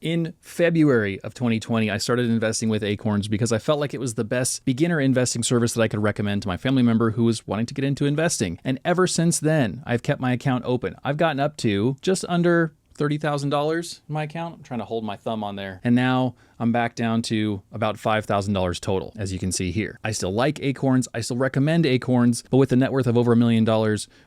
In February of 2020, I started investing with Acorns because I felt like it was the best beginner investing service that I could recommend to my family member who was wanting to get into investing. And ever since then, I've kept my account open. I've gotten up to just under $30,000 in my account. I'm trying to hold my thumb on there. And now I'm back down to about $5,000 total, as you can see here. I still like Acorns. I still recommend Acorns, but with a net worth of over $1 million,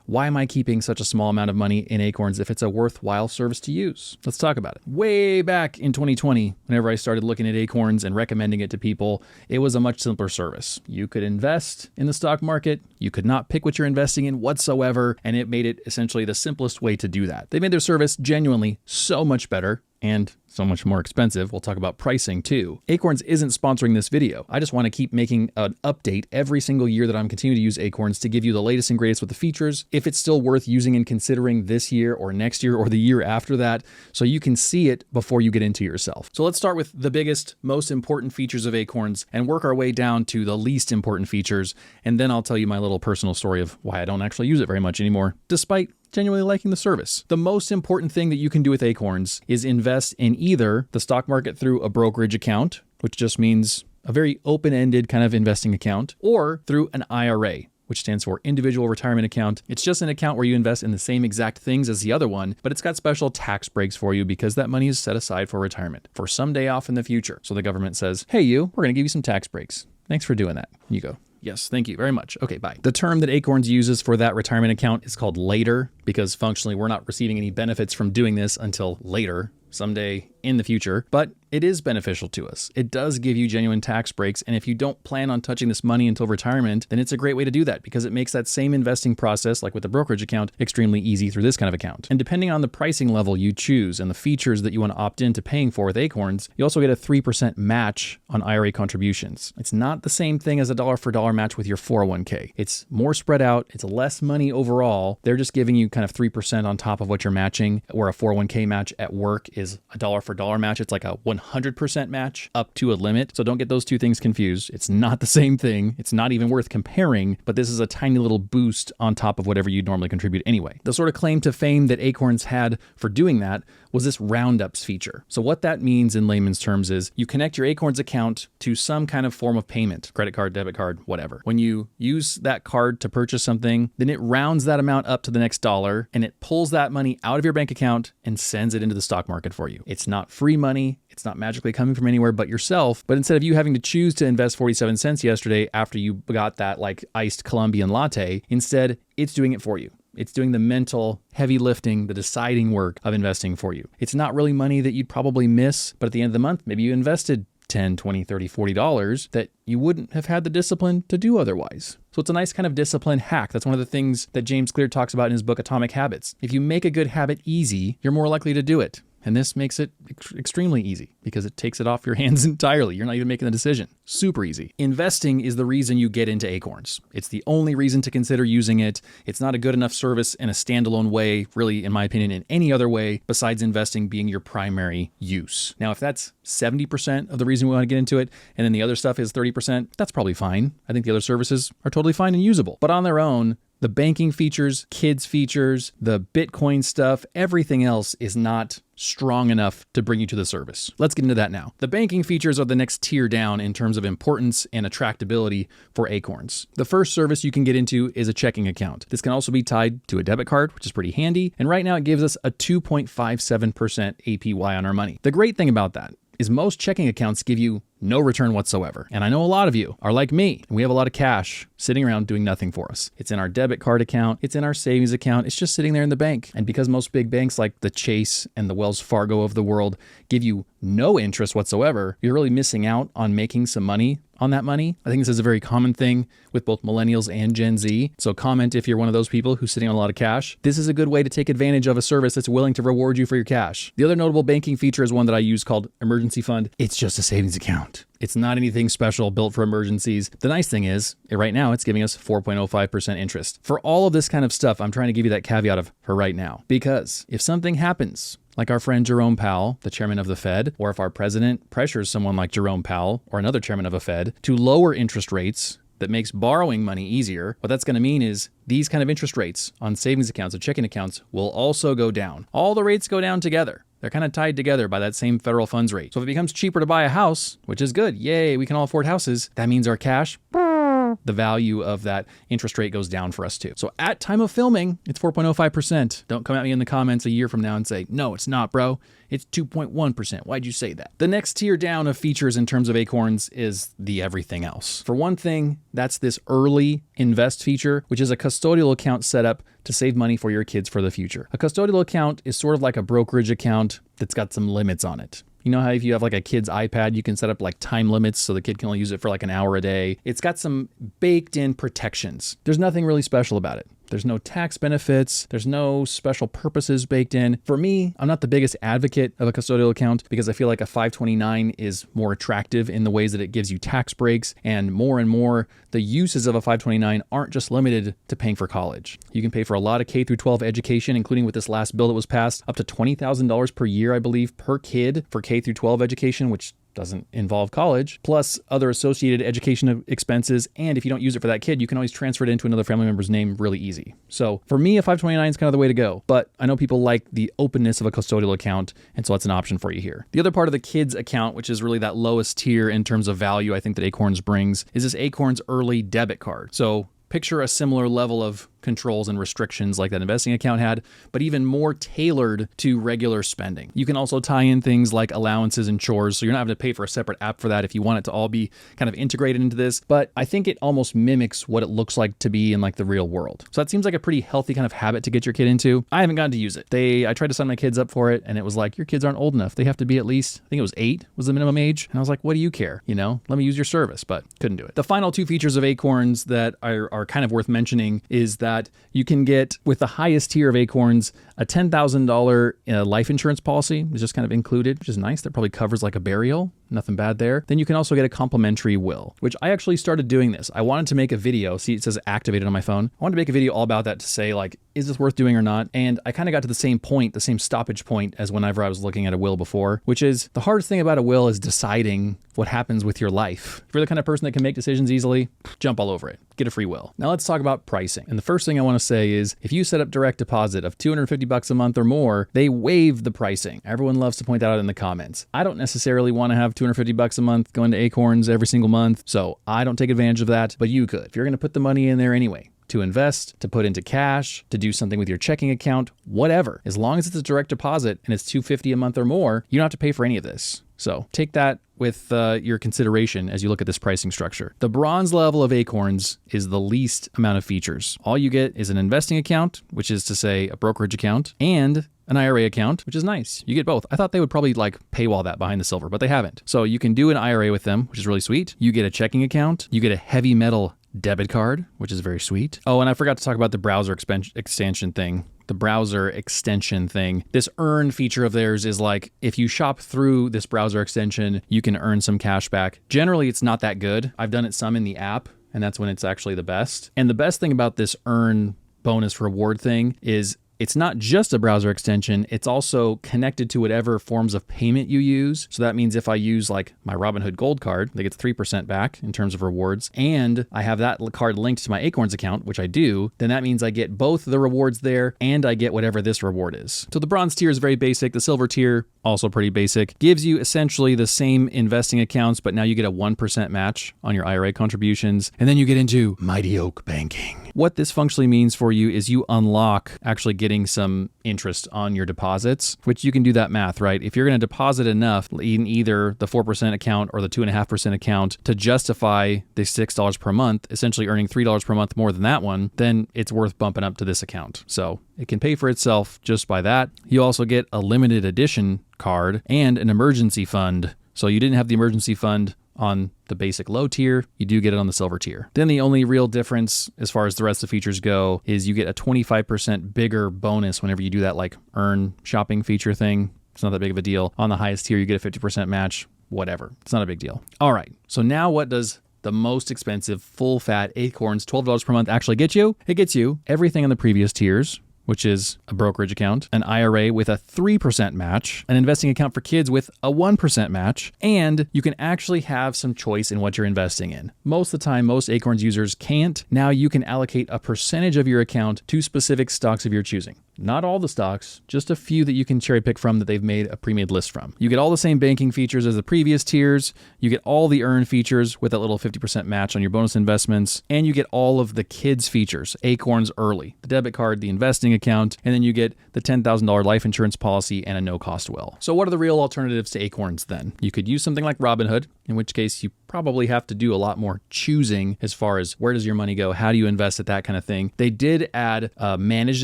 why am I keeping such a small amount of money in Acorns if it's a worthwhile service to use? Let's talk about it. Way back in 2020, whenever I started looking at Acorns and recommending it to people, it was a much simpler service. You could invest in the stock market. You could not pick what you're investing in whatsoever, and it made it essentially the simplest way to do that. They made their service genuinely so much better and so much more expensive. We'll talk about pricing too. Acorns isn't sponsoring this video. I just want to keep making an update every single year that I'm continuing to use Acorns to give you the latest and greatest with the features, if it's still worth using and considering this year or next year or the year after that, so you can see it before you get into yourself. So let's start with the biggest, most important features of Acorns and work our way down to the least important features. And then I'll tell you my little personal story of why I don't actually use it very much anymore, despite genuinely liking the service. The most important thing that you can do with Acorns is invest in either the stock market through a brokerage account, which just means a very open-ended kind of investing account, or through an IRA, which stands for individual retirement account. It's just an account where you invest in the same exact things as the other one, but it's got special tax breaks for you because that money is set aside for retirement, for someday off in the future. So the government says, hey, we're going to give you some tax breaks. Thanks for doing that. You go, yes, thank you very much. Okay, bye. The term that Acorns uses for that retirement account is called later, because functionally we're not receiving any benefits from doing this until later, someday in the future, but it is beneficial to us. It does give you genuine tax breaks. And if you don't plan on touching this money until retirement, then it's a great way to do that because it makes that same investing process, like with the brokerage account, extremely easy through this kind of account. And depending on the pricing level you choose and the features that you want to opt into paying for with Acorns, you also get a 3% match on IRA contributions. It's not the same thing as a dollar for dollar match with your 401k. It's more spread out. It's less money overall. They're just giving you kind of 3% on top of what you're matching, where a 401k match at work is a dollar for dollar match. It's like a 100% match up to a limit. So don't get those two things confused. It's not the same thing. It's not even worth comparing, but this is a tiny little boost on top of whatever you'd normally contribute anyway. The sort of claim to fame that Acorns had for doing that was this roundups feature. So what that means in layman's terms is you connect your Acorns account to some kind of form of payment, credit card, debit card, whatever. When you use that card to purchase something, then it rounds that amount up to the next dollar and it pulls that money out of your bank account and sends it into the stock market for you. It's not free money. It's not magically coming from anywhere but yourself. But instead of you having to choose to invest 47 cents yesterday after you got that like iced Colombian latte, instead it's doing it for you. It's doing the mental heavy lifting, the deciding work of investing for you. It's not really money that you'd probably miss, but at the end of the month, maybe you invested $10, $20, $30, $40 that you wouldn't have had the discipline to do otherwise. So it's a nice kind of discipline hack. That's one of the things that James Clear talks about in his book, Atomic Habits. If you make a good habit easy, you're more likely to do it. And this makes it extremely easy because it takes it off your hands entirely. You're not even making the decision. Super easy. Investing is the reason you get into Acorns. It's the only reason to consider using it. It's not a good enough service in a standalone way, really, in my opinion, in any other way besides investing being your primary use. Now, if that's 70% of the reason we want to get into it, and then the other stuff is 30%, that's probably fine. I think the other services are totally fine and usable. But on their own, the banking features, kids features, the Bitcoin stuff, everything else is not strong enough to bring you to the service. Let's get into that now. The banking features are the next tier down in terms of importance and attractability for Acorns. The first service you can get into is a checking account. This can also be tied to a debit card, which is pretty handy. And right now it gives us a 2.57% APY on our money. The great thing about that is most checking accounts give you no return whatsoever. And I know a lot of you are like me, and we have a lot of cash sitting around doing nothing for us. It's in our debit card account. It's in our savings account. It's just sitting there in the bank. And because most big banks like the Chase and the Wells Fargo of the world give you no interest whatsoever, you're really missing out on making some money on that money. I think this is a very common thing with both millennials and Gen Z. So comment if you're one of those people who's sitting on a lot of cash. This is a good way to take advantage of a service that's willing to reward you for your cash. The other notable banking feature is one that I use called Emergency Fund. It's just a savings account. It's not anything special built for emergencies. The nice thing is, right now, it's giving us 4.05% interest. For all of this kind of stuff, I'm trying to give you that caveat of for right now. Because if something happens, like our friend Jerome Powell, the chairman of the Fed, or if our president pressures someone like Jerome Powell or another chairman of a Fed to lower interest rates that makes borrowing money easier, what that's going to mean is these kind of interest rates on savings accounts or checking accounts will also go down. All the rates go down together. They're kind of tied together by that same federal funds rate. So if it becomes cheaper to buy a house, which is good, yay, we can all afford houses, that means our cash, the value of that interest rate goes down for us too. So at time of filming, it's 4.05%. Don't come at me in the comments a year from now and say, no, it's not, bro. It's 2.1%. Why'd you say that? The next tier down of features in terms of Acorns is the everything else. For one thing, that's this early invest feature, which is a custodial account set up to save money for your kids for the future. A custodial account is sort of like a brokerage account that's got some limits on it. You know how if you have like a kid's iPad, you can set up like time limits so the kid can only use it for like an hour a day. It's got some baked in protections. There's nothing really special about it. There's no tax benefits. There's no special purposes baked in. For me, I'm not the biggest advocate of a custodial account because I feel like a 529 is more attractive in the ways that it gives you tax breaks, and more, the uses of a 529 aren't just limited to paying for college. You can pay for a lot of K through 12 education, including with this last bill that was passed, up to $20,000 per year, I believe, per kid for K through 12 education, which doesn't involve college, plus other associated education expenses. And if you don't use it for that kid, you can always transfer it into another family member's name really easy. So for me, a 529 is kind of the way to go. But I know people like the openness of a custodial account, and so that's an option for you here. The other part of the kids account, which is really that lowest tier in terms of value I think that Acorns brings, is this Acorns early debit card. So picture a similar level of controls and restrictions like that investing account had, but even more tailored to regular spending. You can also tie in things like allowances and chores, so you're not having to pay for a separate app for that if you want it to all be kind of integrated into this, but I think it almost mimics what it looks like to be in like the real world. So that seems like a pretty healthy kind of habit to get your kid into. I haven't gotten to use it. I tried to sign my kids up for it, and it was like, your kids aren't old enough. They have to be at least, I think it was 8 was the minimum age. And I was like, what do you care? You know, let me use your service, but couldn't do it. The final two features of Acorns that are kind of worth mentioning is that you can get, with the highest tier of Acorns, a $10,000 life insurance policy is just kind of included, which is nice. That probably covers like a burial. Nothing bad there. Then you can also get a complimentary will, which I actually started doing this. I wanted to make a video. See, it says activated on my phone. I wanted to make a video all about that to say like, is this worth doing or not? And I kind of got to the same point, the same stoppage point as whenever I was looking at a will before, which is the hardest thing about a will is deciding what happens with your life. If you're the kind of person that can make decisions easily, jump all over it. Get a free will. Now let's talk about pricing. And the first thing I want to say is if you set up direct deposit of $250 a month or more, they waive the pricing. Everyone loves to point that out in the comments. I don't necessarily want to have $250 a month going to Acorns every single month, so I don't take advantage of that, but you could. If you're going to put the money in there anyway, to invest, to put into cash, to do something with your checking account, whatever. As long as it's a direct deposit and it's $250 a month or more, you don't have to pay for any of this. So take that with your consideration as you look at this pricing structure. The bronze level of Acorns is the least amount of features. All you get is an investing account, which is to say a brokerage account, and an IRA account, which is nice. You get both. I thought they would probably like paywall that behind the silver, but they haven't. So you can do an IRA with them, which is really sweet. You get a checking account. You get a heavy metal debit card, which is very sweet. Oh, and I forgot to talk about the browser extension thing. The browser extension thing. This earn feature of theirs is like, if you shop through this browser extension, you can earn some cash back. Generally, it's not that good. I've done it some in the app, and that's when it's actually the best. And the best thing about this earn bonus reward thing is it's not just a browser extension, it's also connected to whatever forms of payment you use. So that means if I use like my Robinhood Gold card, they get 3% back in terms of rewards, and I have that card linked to my Acorns account, which I do, then that means I get both the rewards there and I get whatever this reward is. So the bronze tier is very basic. The silver tier, also pretty basic, gives you essentially the same investing accounts, but now you get a 1% match on your IRA contributions. And then you get into Mighty Oak Banking. What this functionally means for you is you unlock actually getting some interest on your deposits, which you can do that math, right? If you're going to deposit enough in either the 4% account or the 2.5% account to justify the $6 per month, essentially earning $3 per month more than that one, then it's worth bumping up to this account. So it can pay for itself just by that. You also get a limited edition card and an emergency fund. So you didn't have the emergency fund on the basic low tier, you do get it on the silver tier. Then the only real difference as far as the rest of the features go is you get a 25% bigger bonus whenever you do that like earn shopping feature thing. It's not that big of a deal. On the highest tier, you get a 50% match, whatever. It's not a big deal. All right, so now what does the most expensive full fat Acorns $12 per month actually get you? It gets you everything on the previous tiers, which is a brokerage account, an IRA with a 3% match, an investing account for kids with a 1% match, and you can actually have some choice in what you're investing in. Most of the time, most Acorns users can't. Now you can allocate a percentage of your account to specific stocks of your choosing. Not all the stocks, just a few that you can cherry pick from that they've made a pre-made list from. You get all the same banking features as the previous tiers. You get all the earn features with that little 50% match on your bonus investments. And you get all of the kids features, Acorns early, the debit card, the investing account, and then you get the $10,000 life insurance policy and a no-cost will. So what are the real alternatives to Acorns then? You could use something like Robinhood, in which case you probably have to do a lot more choosing as far as where does your money go, how do you invest at that kind of thing. They did add a managed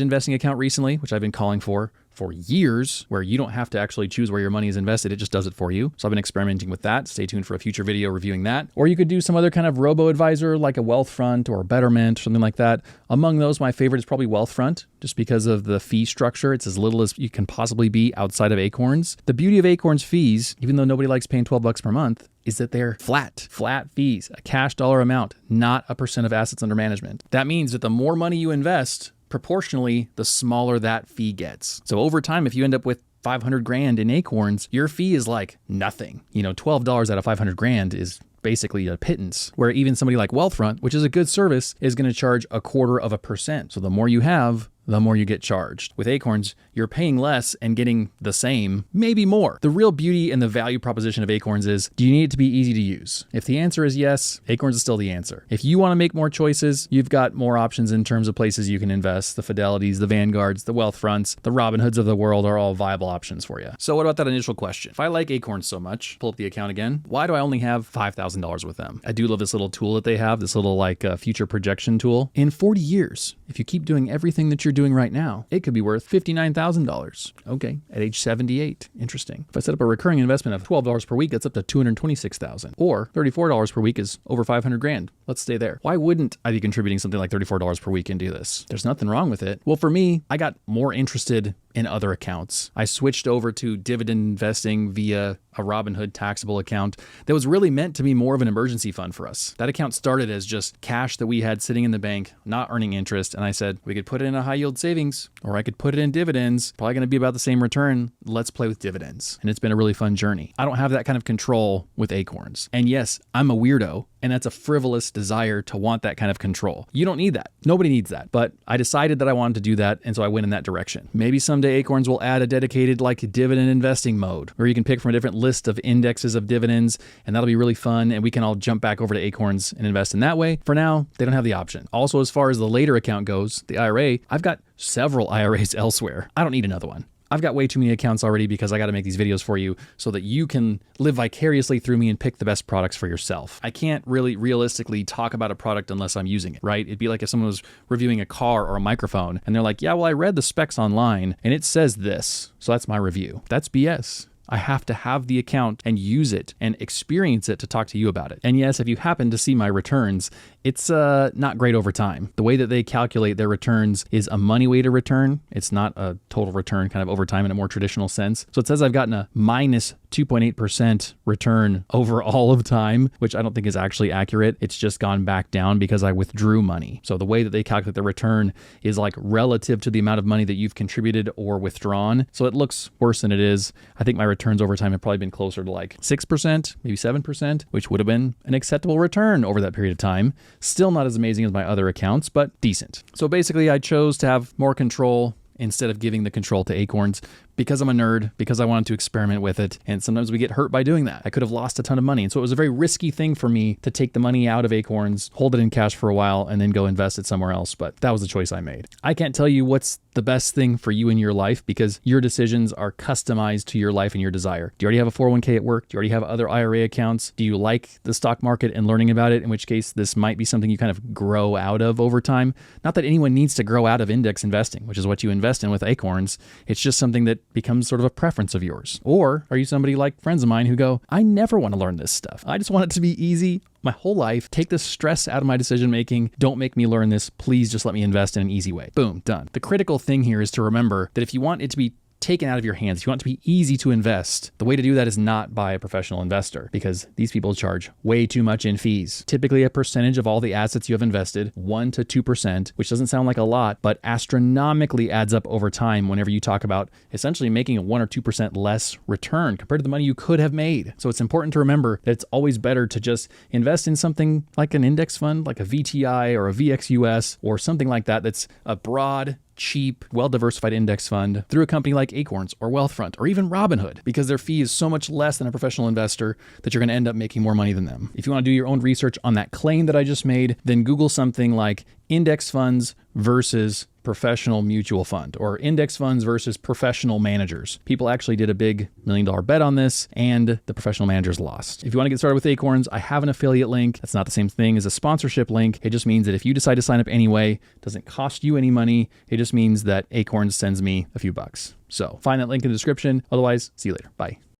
investing account recently, which I've been calling for years, where you don't have to actually choose where your money is invested. It just does it for you. So I've been experimenting with that. Stay tuned for a future video reviewing that. Or you could do some other kind of robo-advisor like a Wealthfront or a Betterment or something like that. Among those, my favorite is probably Wealthfront, just because of the fee structure. It's as little as you can possibly be outside of Acorns. The beauty of Acorns fees, even though nobody likes paying $12 per month, is that they're flat fees, a cash dollar amount, not a percent of assets under management. That means that the more money you invest, proportionally, the smaller that fee gets. So over time, if you end up with 500 grand in Acorns, your fee is like nothing. $12 out of 500 grand is basically a pittance, where even somebody like Wealthfront, which is a good service, is going to charge 1/4%. So the more you have, the more you get charged. With Acorns, you're paying less and getting the same, maybe more. The real beauty and the value proposition of Acorns is, do you need it to be easy to use? If the answer is yes, Acorns is still the answer. If you want to make more choices, you've got more options in terms of places you can invest. The Fidelities, the Vanguards, the Wealthfronts, the Robinhoods of the world are all viable options for you. So what about that initial question? If I like Acorns so much, pull up the account again, why do I only have $5,000 with them? I do love this little tool that they have, this little future projection tool. In 40 years, if you keep doing everything that you're doing right now, it could be worth $59,000. Okay, at age 78. Interesting. If I set up a recurring investment of $12 per week, that's up to $226,000. Or $34 per week is over 500 grand. Let's stay there. Why wouldn't I be contributing something like $34 per week into this? There's nothing wrong with it. Well, for me, I got more interested in other accounts. I switched over to dividend investing via a Robinhood taxable account that was really meant to be more of an emergency fund for us. That account started as just cash that we had sitting in the bank, not earning interest. And I said, we could put it in a high yield savings, or I could put it in dividends, probably going to be about the same return. Let's play with dividends. And it's been a really fun journey. I don't have that kind of control with Acorns. And yes, I'm a weirdo, and that's a frivolous desire to want that kind of control. You don't need that. Nobody needs that. But I decided that I wanted to do that, and so I went in that direction. Maybe someday Acorns will add a dedicated dividend investing mode, where you can pick from a different list of indexes of dividends, and that'll be really fun, and we can all jump back over to Acorns and invest in that way. For now, they don't have the option. Also, as far as the later account goes, the IRA, I've got several IRAs elsewhere. I don't need another one. I've got way too many accounts already because I got to make these videos for you so that you can live vicariously through me and pick the best products for yourself. I can't really realistically talk about a product unless I'm using it, right? It'd be like if someone was reviewing a car or a microphone and they're like, yeah, well, I read the specs online and it says this, so that's my review. That's BS. I have to have the account and use it and experience it to talk to you about it. And yes, if you happen to see my returns, it's not great over time. The way that they calculate their returns is a money weighted return. It's not a total return kind of over time in a more traditional sense. So it says I've gotten a minus 2.8% return over all of time, which I don't think is actually accurate. It's just gone back down because I withdrew money. So the way that they calculate the return is like relative to the amount of money that you've contributed or withdrawn. So it looks worse than it is. I think my returns over time have probably been closer to like 6%, maybe 7%, which would have been an acceptable return over that period of time. Still not as amazing as my other accounts, but decent. So basically I chose to have more control instead of giving the control to Acorns because I'm a nerd, because I wanted to experiment with it. And sometimes we get hurt by doing that. I could have lost a ton of money. And so it was a very risky thing for me to take the money out of Acorns, hold it in cash for a while, and then go invest it somewhere else. But that was the choice I made. I can't tell you what's the best thing for you in your life because your decisions are customized to your life and your desire. Do you already have a 401k at work? Do you already have other IRA accounts? Do you like the stock market and learning about it? In which case, this might be something you kind of grow out of over time. Not that anyone needs to grow out of index investing, which is what you invest in with Acorns. It's just something that becomes sort of a preference of yours. Or are you somebody like friends of mine who go, I never want to learn this stuff. I just want it to be easy my whole life. Take the stress out of my decision making. Don't make me learn this. Please just let me invest in an easy way. Boom, done. The critical thing here is to remember that if you want it to be taken out of your hands, if you want it to be easy to invest, the way to do that is not by a professional investor because these people charge way too much in fees. Typically a percentage of all the assets you have invested, 1 to 2%, which doesn't sound like a lot, but astronomically adds up over time whenever you talk about essentially making a 1 or 2% less return compared to the money you could have made. So it's important to remember that it's always better to just invest in something like an index fund, like a VTI or a VXUS or something like that that's a broad, cheap, well-diversified index fund through a company like Acorns or Wealthfront or even Robinhood, because their fee is so much less than a professional investor that you're going to end up making more money than them. If you want to do your own research on that claim that I just made, then Google something like index funds versus professional mutual fund or index funds versus professional managers. People actually did a big $1 million bet on this and the professional managers lost. If you want to get started with Acorns, I have an affiliate link. That's not the same thing as a sponsorship link. It just means that if you decide to sign up anyway, it doesn't cost you any money. It just means that Acorns sends me a few bucks. So find that link in the description. Otherwise, see you later. Bye.